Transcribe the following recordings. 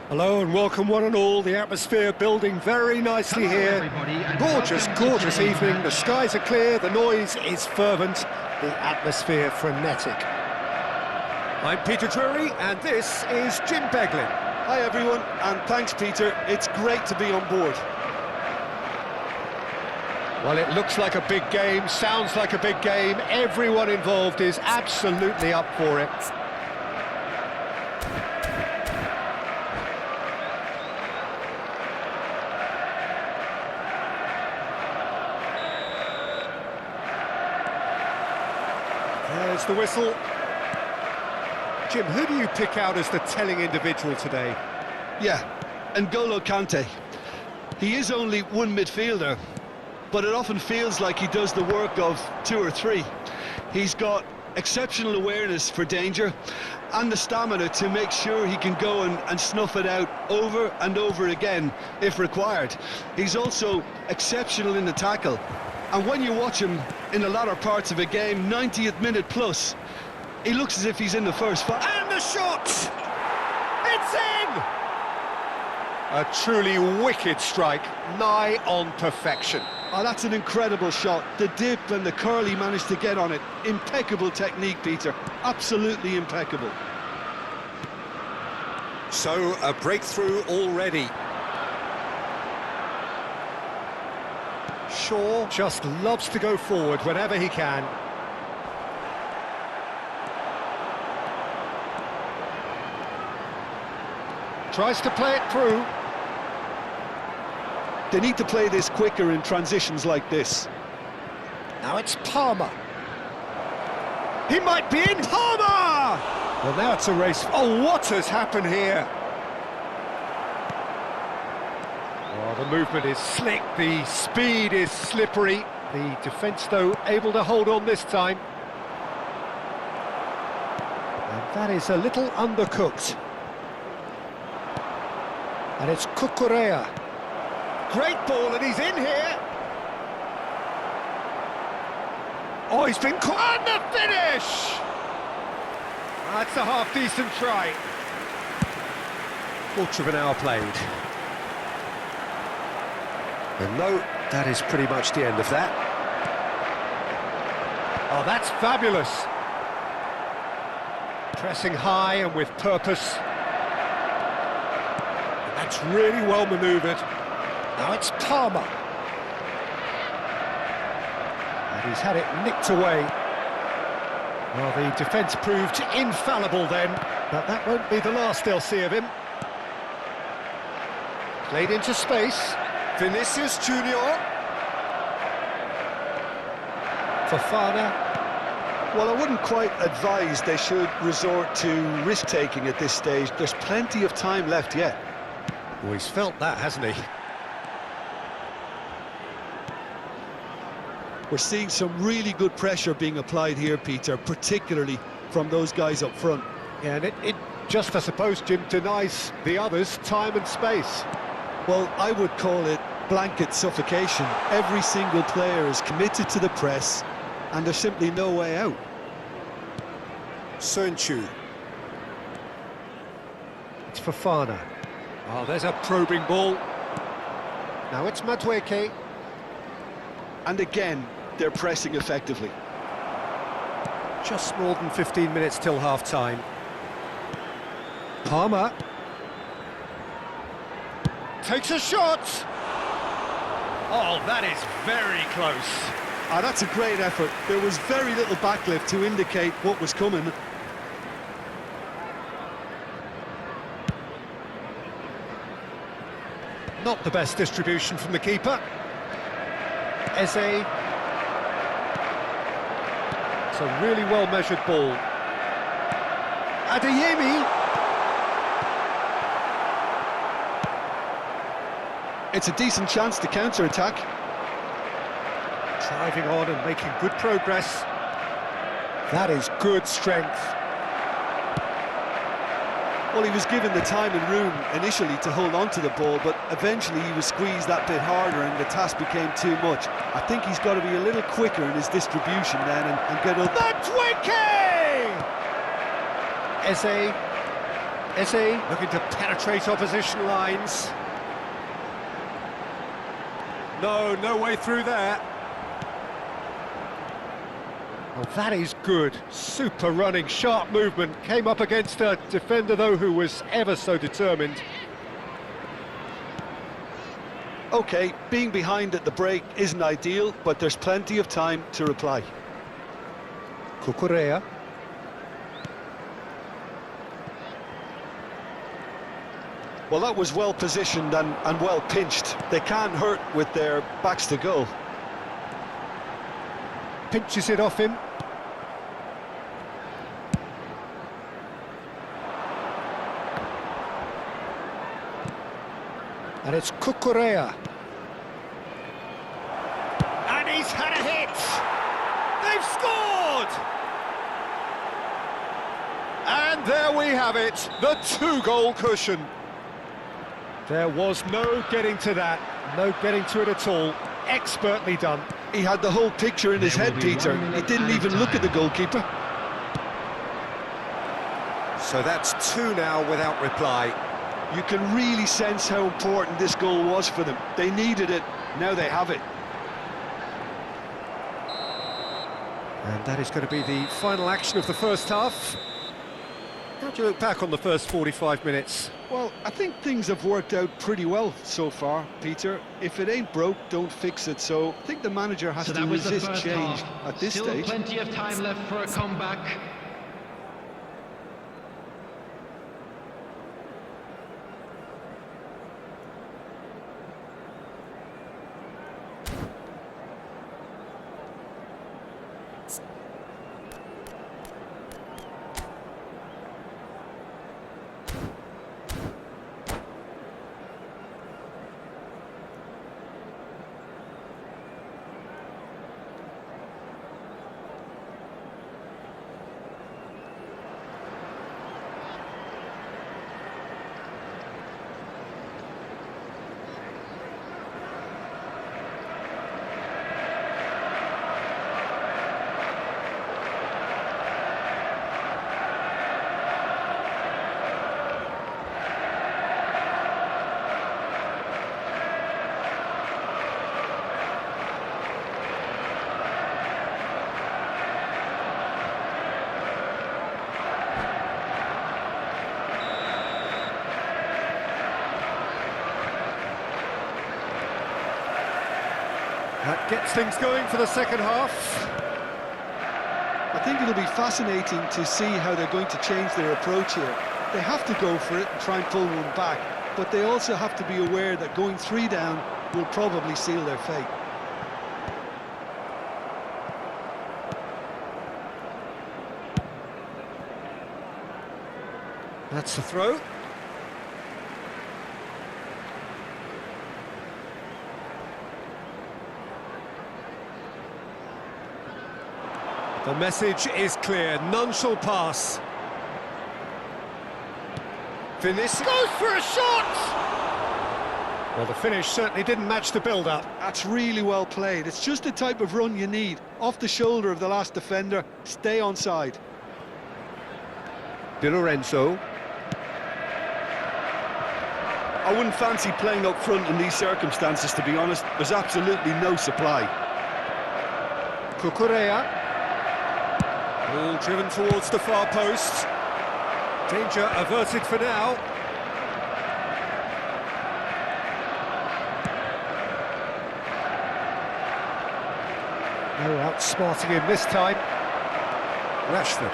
Hello and welcome one and all. The atmosphere building very nicely here. Gorgeous, gorgeous evening. The skies are clear, the noise is fervent, the atmosphere frenetic. I'm Peter Drury and this is Jim Beglin. Hi everyone, and thanks Peter. It's great to be on board. Well, it looks like a big game, sounds like a big game. Everyone involved is absolutely up for it. There's the whistle. Jim, who do you pick out as the telling individual today? Yeah, N'Golo Kante. He is only one midfielder, but it often feels like he does the work of two or three. He's got exceptional awareness for danger and the stamina to make sure he can go and snuff it out over and over again if required. He's also exceptional in the tackle. And when you watch him in the latter parts of a game, 90th minute plus, he looks as if he's in the first five. And the shot! It's in! A truly wicked strike, nigh on perfection. Oh, that's an incredible shot. The dip and the curl he managed to get on it. Impeccable technique, Peter. Absolutely impeccable. So, a breakthrough already. Shaw just loves to go forward whenever he can. Tries to play it through. They need to play this quicker in transitions like this. Now it's Palmer. He might be in. Palmer! Well, now it's a race. Oh, what has happened here? Oh, the movement is slick, the speed is slippery. The defence, though, able to hold on this time. And that is a little undercooked. And it's Cucurella. Great ball, and he's in here. Oh, he's been caught. And the finish! That's a half-decent try. Quarter of an hour played. And no, that is pretty much the end of that. Oh, that's fabulous. Pressing high and with purpose. And that's really well manoeuvred. Now it's Palmer. And he's had it nicked away. Well, the defence proved infallible then, but that won't be the last they'll see of him. Played into space. Vinicius Junior. Fofana. Well, I wouldn't quite advise they should resort to risk-taking at this stage. There's plenty of time left yet. Well, he's felt that, hasn't he? We're seeing some really good pressure being applied here, Peter, particularly from those guys up front. Yeah, and it just, I suppose, Jim, denies the others time and space. Well, I would call it blanket suffocation. Every single player is committed to the press, and there's simply no way out. Sönchu. It's Fofana. Oh, there's a probing ball. Now it's Madueke. And again, they're pressing effectively. Just more than 15 minutes till half-time. Palmer. Takes a shot! Oh, that is very close. Ah, that's a great effort. There was very little backlift to indicate what was coming. Not the best distribution from the keeper. Eze. It's a really well-measured ball. Adeyemi. It's a decent chance to counter-attack. Driving on and making good progress. That is good strength. Well, he was given the time and room initially to hold on to the ball, but eventually he was squeezed that bit harder and the task became too much. I think he's got to be a little quicker in his distribution then and get up. Madueke! Eze. Is he looking to penetrate opposition lines? No way through there. Well, that is good. Super running, sharp movement. Came up against a defender, though, who was ever so determined. OK, being behind at the break isn't ideal, but there's plenty of time to reply. Cucurella. Well, that was well positioned and well pinched. They can't hurt with their backs to goal. Pinches it off him. And it's Cucurella. And he's had a hit! They've scored! And there we have it, the two-goal cushion. There was no getting to that, no getting to it at all. Expertly done. He had the whole picture in his head, Peter. He didn't even look at the goalkeeper. So that's two now without reply. You can really sense how important this goal was for them. They needed it, now they have it. And that is going to be the final action of the first half. How do you look back on the first 45 minutes? Well, I think things have worked out pretty well so far, Peter. If it ain't broke, don't fix it. So I think the manager has to resist change at this stage. Still plenty of time left for a comeback. That gets things going for the second half. I think it'll be fascinating to see how they're going to change their approach here. They have to go for it and try and pull one back, but they also have to be aware that going 3 down will probably seal their fate. That's the throw. The message is clear, none shall pass. Vinicius goes for a shot! Well, the finish certainly didn't match the build-up. That's really well played. It's just the type of run you need. Off the shoulder of the last defender, stay onside. Di Lorenzo. I wouldn't fancy playing up front in these circumstances, to be honest. There's absolutely no supply. Cucurella. Ball driven towards the far post. Danger averted for now. No outsmarting him this time. Rashford.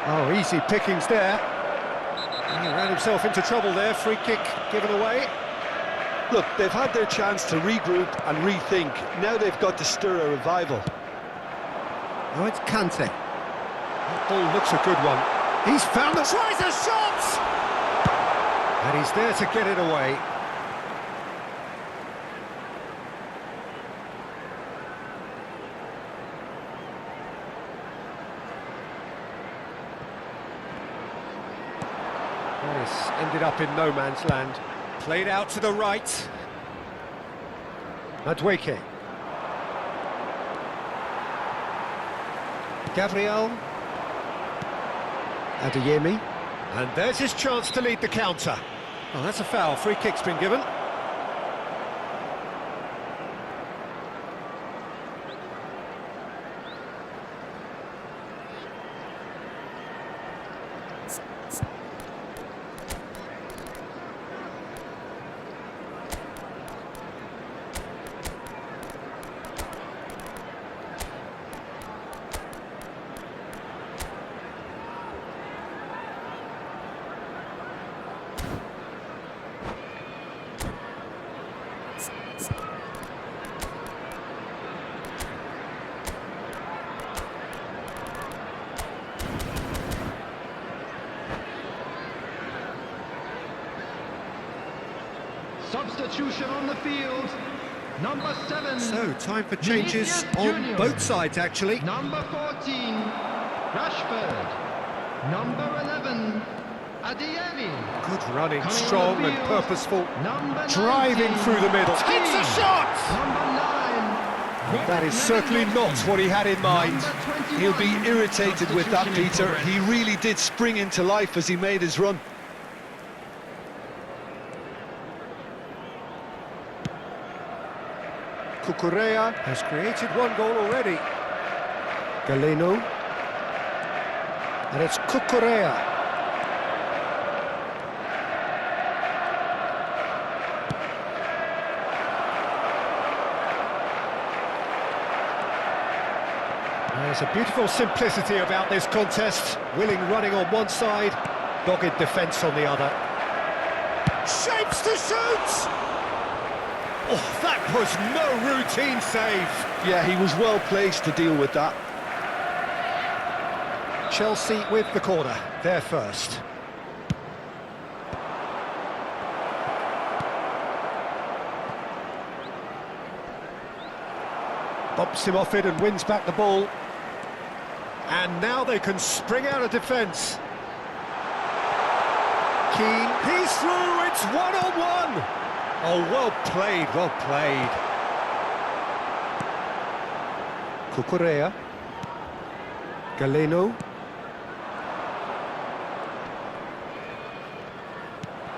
Oh, easy pickings there. He ran himself into trouble there. Free kick given away. Look, they've had their chance to regroup and rethink. Now they've got to stir a revival. Oh, it's Kante. That ball looks a good one. He's found the... Tries a shot! And he's there to get it away. This ended up in no man's land. Played out to the right. Madueke. Gabriel. Adeyemi. And there's his chance to lead the counter. Oh, that's a foul. Free kick's been given. Substitution on the field. Number 7. So, time for changes on both sides, actually. Number 14, Rashford. Number 11, Adeyemi. Good running, Coming strong on the and field. purposeful. Number Driving 19, through the middle. Takes a shot! Number 9. That is certainly not what he had in mind. Number 21. He'll be irritated with that, Substitution in Peter. progress. He really did spring into life as he made his run. Cucurella has created one goal already. Galeno. And it's Cucurella. There's a beautiful simplicity about this contest. Willing running on one side, dogged defence on the other. Shapes to shoot! Oh, that was no routine save. Yeah, he was well placed to deal with that. Chelsea with the corner, they're first. Bumps him off it and wins back the ball. And now they can spring out of defence. Keane, he's through, it's one-on-one! Oh, well played, well played. Cucurella. Galeno.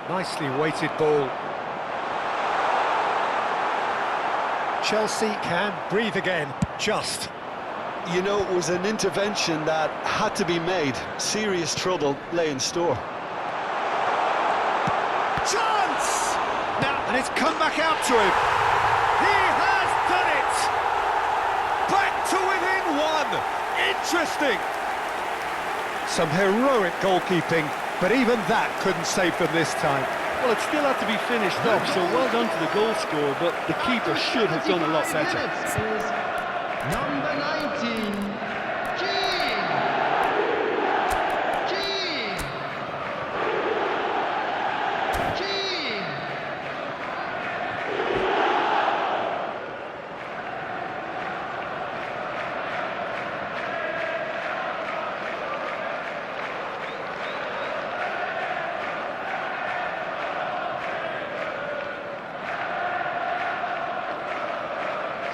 Nicely weighted ball. Chelsea can breathe again, just. You know, it was an intervention that had to be made. Serious trouble lay in store. Chance! Now, and it's come back out to him. He has done it! Back to within one! Interesting! Some heroic goalkeeping, but even that couldn't save them this time. Well, it still had to be finished off, so well done to the goal scorer, but the keeper should have done a lot better. Number 19, Keane. Keane. Keane.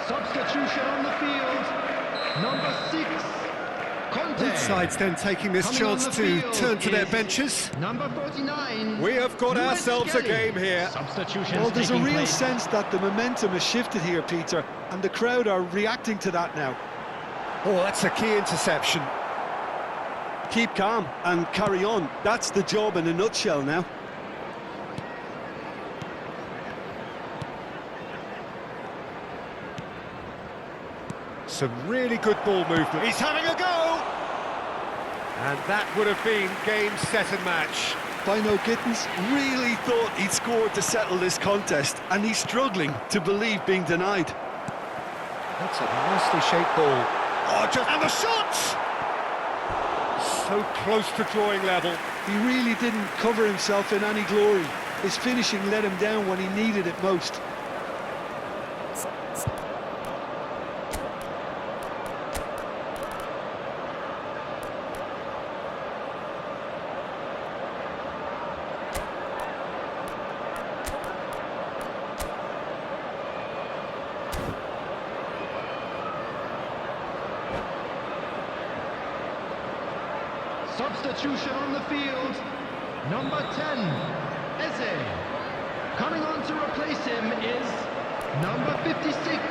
Substitution on the field. Number 6, Conte. Both sides then taking this Coming chance on the to field turn to their is benches. Number 49. We have got Luis ourselves a Skelly. game here. Substitutions Well, there's a taking real place. sense that the momentum has shifted here, Peter, and the crowd are reacting to that now. Oh, that's a key interception. Keep calm and carry on. That's the job in a nutshell now. Some really good ball movement. He's having a go! And that would have been game, set and match. Bino Gittins really thought he'd scored to settle this contest, and he's struggling to believe being denied. That's a nicely shaped ball. Oh, just... and the shot! So close to drawing level. He really didn't cover himself in any glory. His finishing let him down when he needed it most. Substitution on the field. Number 10, Eze. Coming on to replace him is number 56.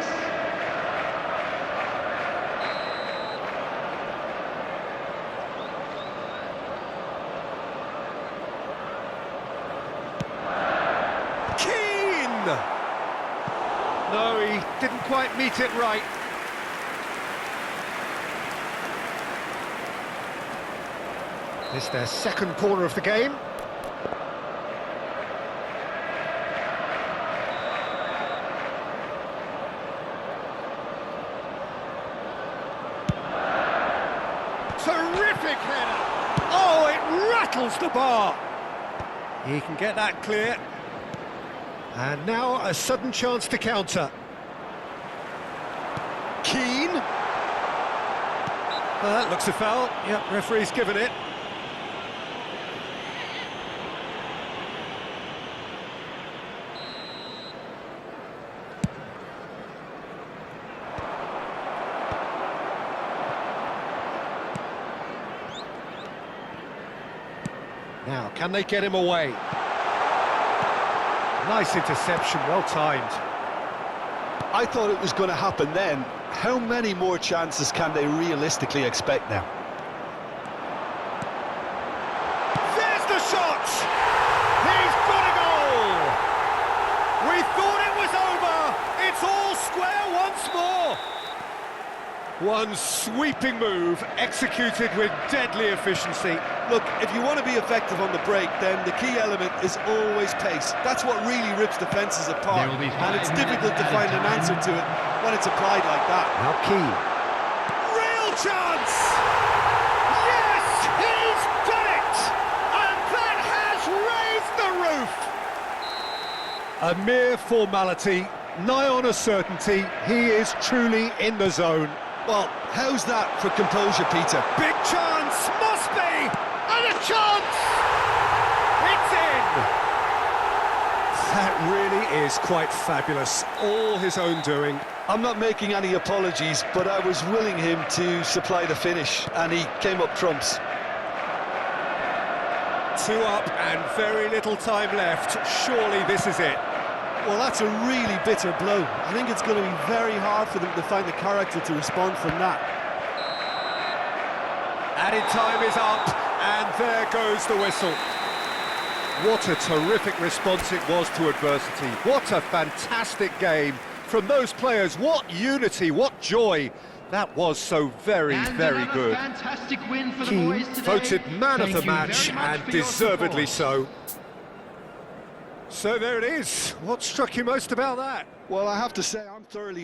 No, he didn't quite meet it right. This is their second corner of the game. Terrific header! Oh, it rattles the bar! He can get that clear. And now a sudden chance to counter. Keane. That looks a foul. Yep, referee's given it. Now, can they get him away? Nice interception, well timed. I thought it was going to happen then. How many more chances can they realistically expect now? There's the shot! He's got a goal! We thought it was over! It's all square once more! One sweeping move, executed with deadly efficiency. Look, if you want to be effective on the break, then the key element is always pace. That's what really rips defences apart, and it's difficult to find an answer to it when it's applied like that. Now Keane. Real chance! Yes, he's done it! And that has raised the roof! A mere formality, nigh on a certainty, he is truly in the zone. Well, how's that for composure, Peter? Big chance, must be! And a chance! It's in! That really is quite fabulous, all his own doing. I'm not making any apologies, but I was willing him to supply the finish, and he came up trumps. 2 up and very little time left. Surely this is it. Well, that's a really bitter blow. I think it's going to be very hard for them to find the character to respond from that. Added time is up, and there goes the whistle. What a terrific response it was to adversity. What a fantastic game from those players. What unity, what joy. That was so very, very good. Fantastic win for the Keane boys today. voted man of the Thank you match, very much and for your deservedly support. so. So there it is. What struck you most about that? Well, I have to say, I'm thoroughly